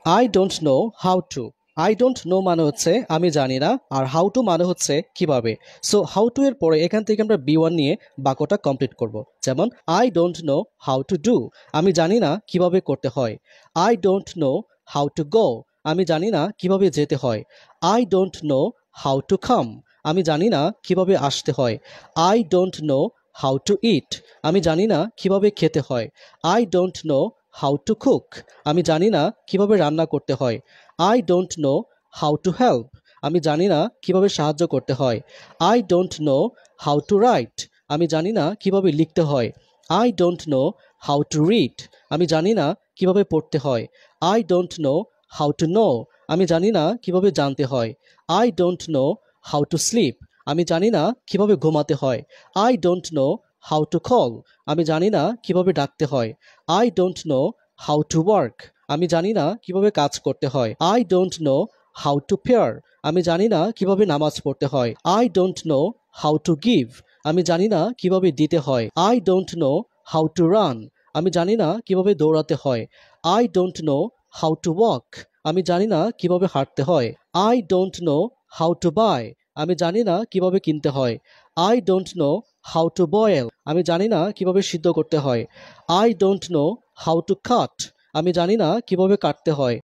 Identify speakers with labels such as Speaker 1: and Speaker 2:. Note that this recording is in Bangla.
Speaker 1: I don't know how two. I don't no মানে হচ্ছে আমি জানি না, আর হাউ টু মানে হচ্ছে কিভাবে। সো হাউ টু এর পরে এখান থেকে আমরা বি ওয়ান নিয়ে বাক্যটা কমপ্লিট করব। যেমন I don't know how to do, আমি জানি না কিভাবে করতে হয়। I don't know how to go, আমি জানি না কিভাবে যেতে হয়। I don't know how to come, আমি জানি না কিভাবে আসতে হয়। I don't know how to eat, আমি জানি না কিভাবে খেতে হয়। I don't know how to cook, আমি জানি না কিভাবে রান্না করতে হয়। I don't know how to help, আমি জানি না কিভাবে সাহায্য করতে হয়। I don't know how two right, আমি জানি না কিভাবে লিখতে হয়। I don't know how to read, আমি জানি না কিভাবে পড়তে হয়। I don't know how to know, আমি জানি না কিভাবে জানতে হয়। I don't know how to sleep, আমি জানি না কিভাবে ঘুমাতে হয়। I don't know how to call, আমি জানি না কিভাবে ডাকতে হয়। I don't know how to work, আমি জানি না কিভাবে কাজ করতে হয়। I don't know how to prayer, আমি জানি না কিভাবে নামাজ পড়তে হয়। I don't know how to give, আমি জানি না কিভাবে দিতে হয়। I don't know how to run, আমি জানি না কিভাবে দৌড়াতে হয়। I don't know how to walk, আমি জানি না কিভাবে হাঁটতে হয়। I don't know how to buy, আমি জানি না কিভাবে কিনতে হয়। I don't know how to boil, আমি জানি না কিভাবে সিদ্ধ করতে হয়। I don't know how to cut, আমি জানি না কিভাবে কাটতে হয়।